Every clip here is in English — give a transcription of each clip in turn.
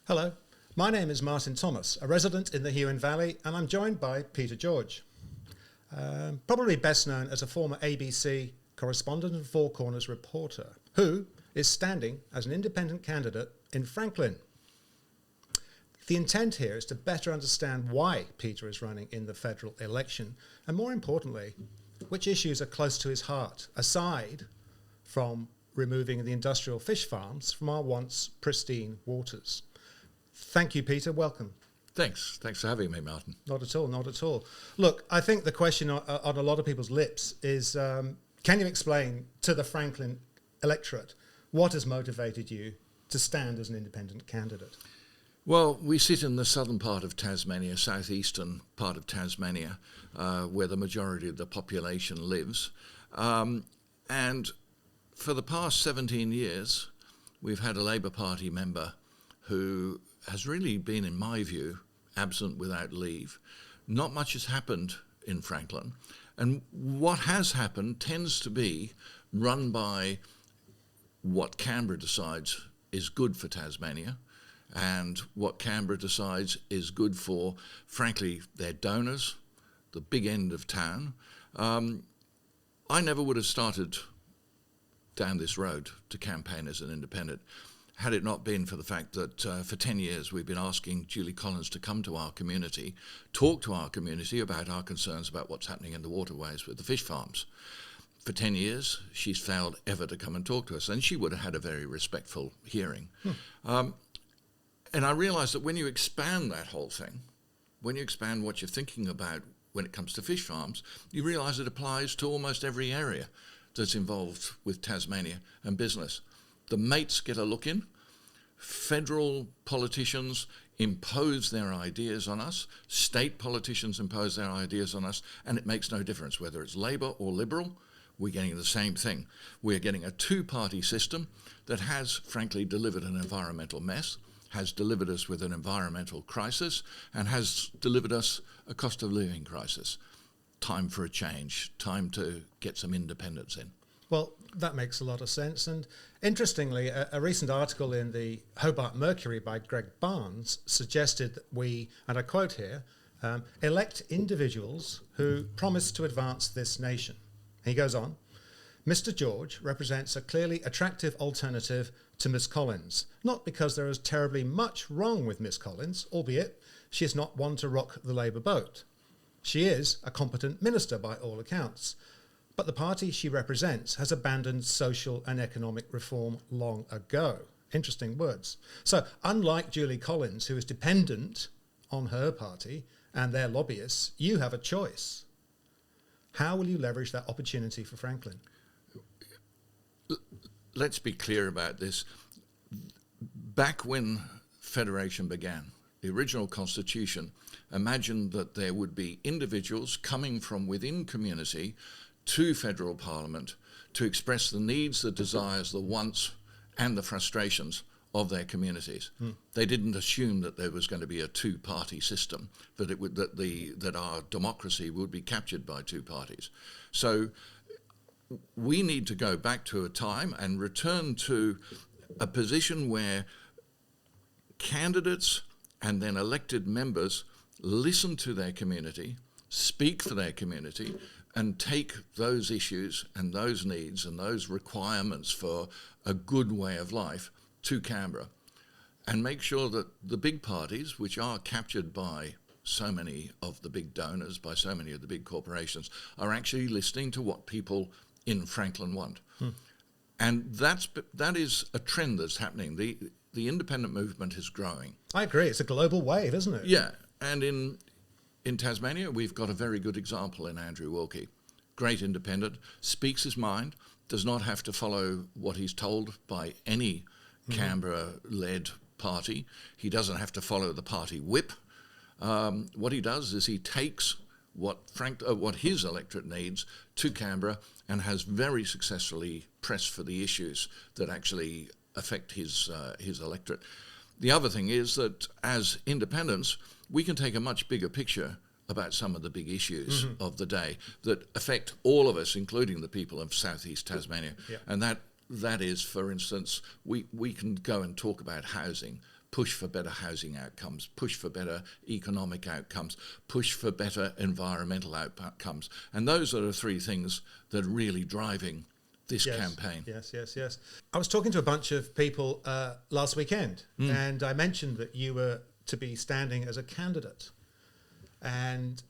Hello, my name is Martin Thomas, a resident in the Huon Valley, and I'm joined by Peter George, probably best known as a former ABC correspondent and Four Corners reporter, who is standing as an independent candidate in Franklin. The intent here is to better understand why Peter is running in the federal election, and more importantly, which issues are close to his heart, aside from removing the industrial fish farms from our once pristine waters. Thank you, Peter. Welcome. Thanks for having me, Martin. Not at all, not at all. Look, I think the question on a lot of people's lips is, can you explain to the Franklin electorate what has motivated you to stand as an independent candidate? Well, we sit in the southern part of Tasmania, southeastern part of Tasmania, where the majority of the population lives. And for the past 17 years, we've had a Labor Party member who has really been, in my view, absent without leave. Not much has happened in Franklin. And what has happened tends to be run by what Canberra decides is good for Tasmania and what Canberra decides is good for, frankly, their donors, the big end of town. I never would have started down this road to campaign as an independent had it not been for the fact that for 10 years we've been asking Julie Collins to come to our community, talk to our community about our concerns about what's happening in the waterways with the fish farms. For 10 years, she's failed ever to come and talk to us, and she would have had a very respectful hearing. And I realised that when you expand that whole thing, when you expand what you're thinking about when it comes to fish farms, you realise it applies to almost every area that's involved with Tasmania and business. The mates get a look in. Federal politicians impose their ideas on us. State politicians impose their ideas on us. And it makes no difference whether it's Labor or Liberal. We're getting the same thing. We're getting a two-party system that has, frankly, delivered an environmental mess, has delivered us with an environmental crisis, and has delivered us a cost of living crisis. Time for a change. Time to get some independence in. Well, that makes a lot of sense. And interestingly, a recent article in the Hobart Mercury by Greg Barnes suggested that we, and I quote here, elect individuals who promise to advance this nation. He goes on, Mr. George represents a clearly attractive alternative to Miss Collins, not because there is terribly much wrong with Miss Collins, albeit she is not one to rock the Labour boat. She is a competent minister by all accounts. But the party she represents has abandoned social and economic reform long ago. Interesting words. So unlike Julie Collins, who is dependent on her party and their lobbyists, you have a choice. How will you leverage that opportunity for Franklin? Let's be clear about this. Back when Federation began, the original constitution imagined that there would be individuals coming from within community to federal parliament to express the needs, the desires, the wants and the frustrations of their communities. They didn't assume that there was going to be a two-party system, that our democracy would be captured by two parties. So we need to go back to a time and return to a position where candidates and then elected members listen to their community, speak for their community, and take those issues and those needs and those requirements for a good way of life to Canberra, and make sure that the big parties, which are captured by so many of the big donors, by so many of the big corporations, are actually listening to what people in Franklin want. And that is a trend that's happening. The independent movement is growing. I agree. It's a global wave, isn't it? Yeah, and in Tasmania, we've got a very good example in Andrew Wilkie. Great independent, speaks his mind, does not have to follow what he's told by any Canberra-led party. He doesn't have to follow the party whip. What he does is he takes what his electorate needs to Canberra and has very successfully pressed for the issues that actually affect his electorate. The other thing is that as independents, we can take a much bigger picture about some of the big issues of the day that affect all of us, including the people of southeast Tasmania. Yeah. And that is, for instance, we can go and talk about housing, push for better housing outcomes, push for better economic outcomes, push for better environmental outcomes. And those are the three things that are really driving this campaign. Yes. I was talking to a bunch of people last weekend, and I mentioned that you were to be standing as a candidate. And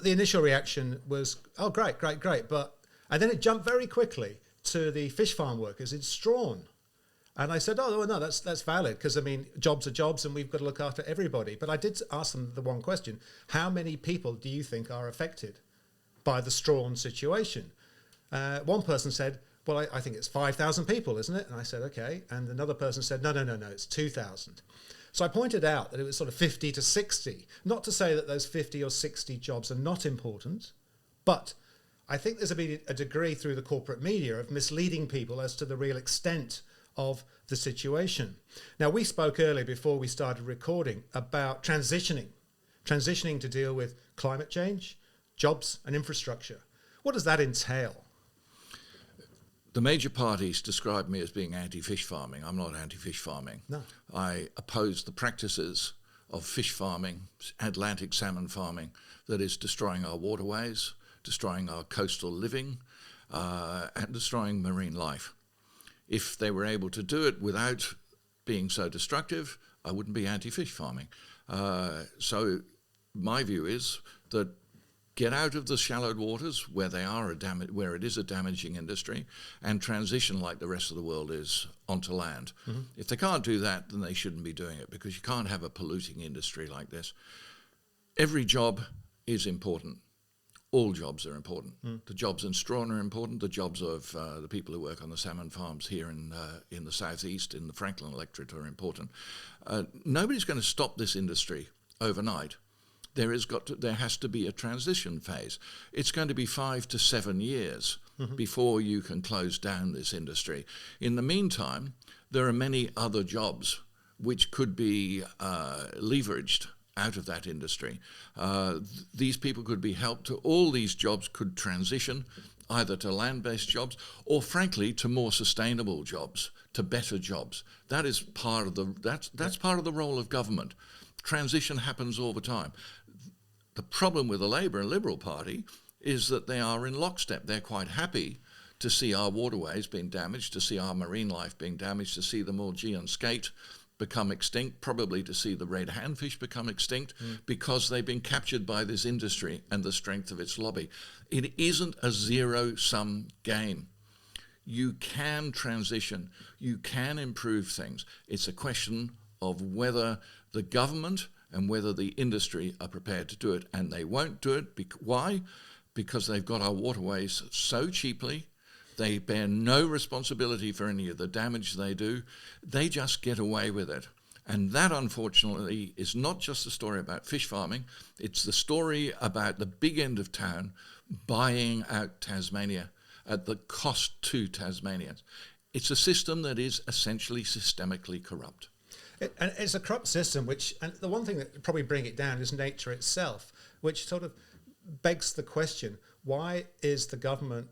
the initial reaction was, oh, great. And then it jumped very quickly to the fish farm workers in Strawn. And I said, oh, no, that's valid, because, I mean, jobs are jobs and we've got to look after everybody. But I did ask them the one question: how many people do you think are affected by the Strawn situation? One person said, well, I think it's 5,000 people, isn't it? And I said, okay. And another person said, no, it's 2,000. So I pointed out that it was sort of 50 to 60. Not to say that those 50 or 60 jobs are not important, but I think there's been a degree through the corporate media of misleading people as to the real extent of the situation. Now, we spoke earlier before we started recording about transitioning to deal with climate change, jobs and infrastructure. What does that entail? The major parties describe me as being anti-fish farming. I'm not anti-fish farming. No. I oppose the practices of fish farming, Atlantic salmon farming, that is destroying our waterways, destroying our coastal living, and destroying marine life. If they were able to do it without being so destructive, I wouldn't be anti-fish farming. So my view is that get out of the shallowed waters where where it is a damaging industry, and transition like the rest of the world is onto land. Mm-hmm. If they can't do that, then they shouldn't be doing it, because you can't have a polluting industry like this. Every job is important. All jobs are important. The jobs in Strawn are important. The jobs of the people who work on the salmon farms here in the southeast, in the Franklin electorate, are important. Nobody's going to stop this industry overnight. There has to be a transition phase. It's going to be 5 to 7 years before you can close down this industry. In the meantime, there are many other jobs which could be leveraged out of that industry. These people could be helped. All these jobs could transition either to land-based jobs or, frankly, to more sustainable jobs, to better jobs. That is part of that's part of the role of government. Transition happens all the time. The problem with the Labour and Liberal Party is that they are in lockstep. They're quite happy to see our waterways being damaged, to see our marine life being damaged, to see the Maugean skate become extinct, probably to see the red handfish become extinct, because they've been captured by this industry and the strength of its lobby. It isn't a zero-sum game. You can transition. You can improve things. It's a question of whether the government and whether the industry are prepared to do it. And they won't do it. Why? Because they've got our waterways so cheaply. They bear no responsibility for any of the damage they do. They just get away with it. And that, unfortunately, is not just a story about fish farming. It's the story about the big end of town buying out Tasmania at the cost to Tasmanians. It's a system that is essentially systemically corrupt. And it's a corrupt system, and the one thing that would probably bring it down is nature itself, which sort of begs the question, why is the government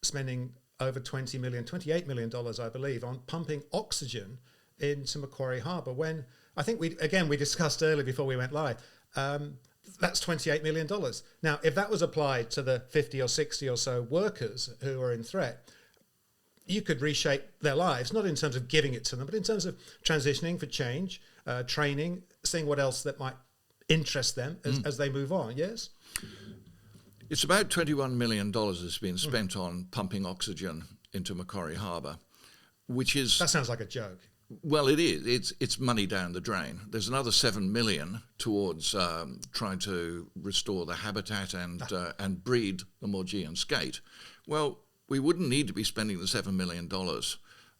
spending over $28 million, I believe, on pumping oxygen into Macquarie Harbour, when I think we discussed earlier before we went live, that's $28 million. Now, if that was applied to the 50 or 60 or so workers who are in threat, you could reshape their lives, not in terms of giving it to them, but in terms of transitioning for change, training, seeing what else that might interest them as they move on, yes? It's about $21 million has been spent on pumping oxygen into Macquarie Harbour, which is... That sounds like a joke. Well, it is. It's money down the drain. There's another $7 million towards trying to restore the habitat and breed the Maugean skate. Well, we wouldn't need to be spending the $7 million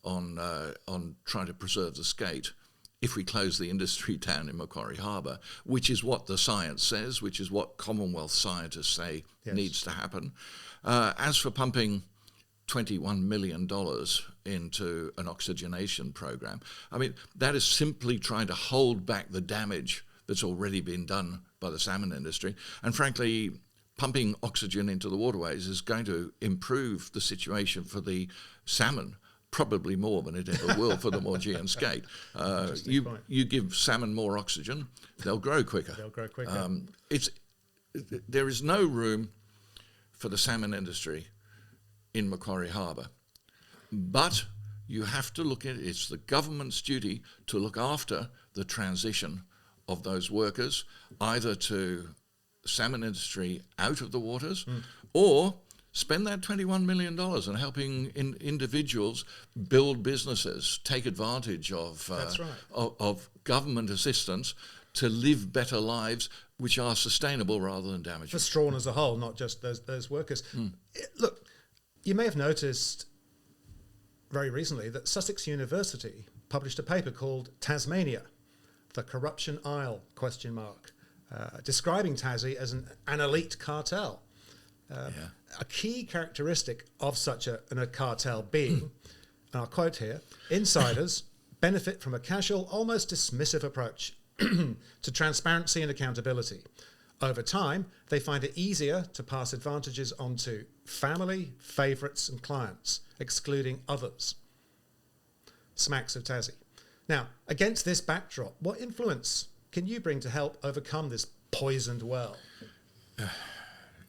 on trying to preserve the skate if we close the industry down in Macquarie Harbour, which is what the science says, which is what Commonwealth scientists say needs to happen. As for pumping $21 million into an oxygenation program, I mean, that is simply trying to hold back the damage that's already been done by the salmon industry. And frankly, pumping oxygen into the waterways is going to improve the situation for the salmon probably more than it ever will for the Augean skate. You give salmon more oxygen, they'll grow quicker. There is no room for the salmon industry in Macquarie Harbour, but you have to look at it. It's the government's duty to look after the transition of those workers, either to salmon industry out of the waters, or spend that $21 million on helping individuals build businesses, take advantage of government assistance to live better lives which are sustainable rather than damaging. For Strawn as a whole, not just those workers. Look, you may have noticed very recently that Sussex University published a paper called Tasmania, the Corruption Isle, describing Tassie as an elite cartel. A key characteristic of such a cartel being, and I'll quote here, insiders benefit from a casual, almost dismissive approach to transparency and accountability. Over time, they find it easier to pass advantages onto family, favourites and clients, excluding others. Smacks of Tassie. Now, against this backdrop, what influence can you bring to help overcome this poisoned well?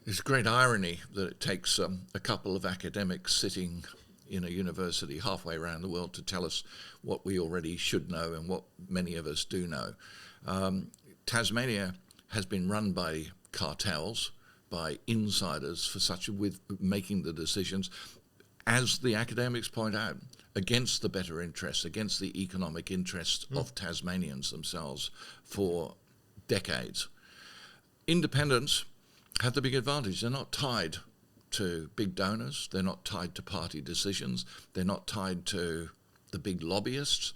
It's great irony that it takes a couple of academics sitting in a university halfway around the world to tell us what we already should know and what many of us do know. Tasmania has been run by cartels, by insiders with making the decisions, as the academics point out, against the better interests, against the economic interests of Tasmanians themselves for decades. Independents have the big advantage. They're not tied to big donors. They're not tied to party decisions. They're not tied to the big lobbyists.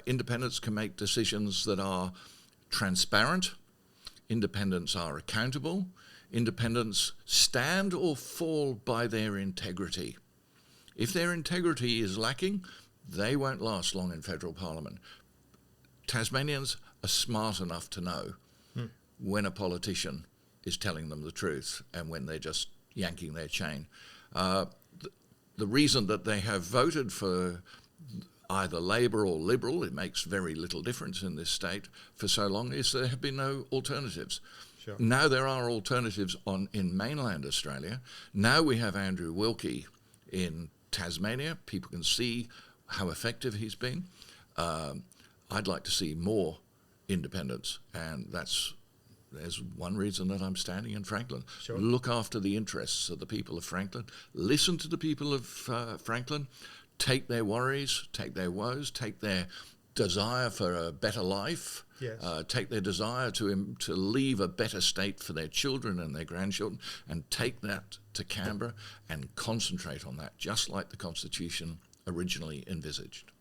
Independents can make decisions that are transparent. Independents are accountable. Independents stand or fall by their integrity. If their integrity is lacking, they won't last long in federal parliament. Tasmanians are smart enough to know when a politician is telling them the truth and when they're just yanking their chain. The reason that they have voted for either Labor or Liberal, it makes very little difference in this state, for so long is there have been no alternatives. Sure. Now there are alternatives in mainland Australia. Now we have Andrew Wilkie in Tasmania. People can see how effective he's been. I'd like to see more independence, and there's one reason that I'm standing in Franklin. Sure. Look after the interests of the people of Franklin. Listen to the people of Franklin. Take their worries, take their woes, take their desire for a better life, take their desire to leave a better state for their children and their grandchildren, and take that to Canberra and concentrate on that, just like the Constitution originally envisaged.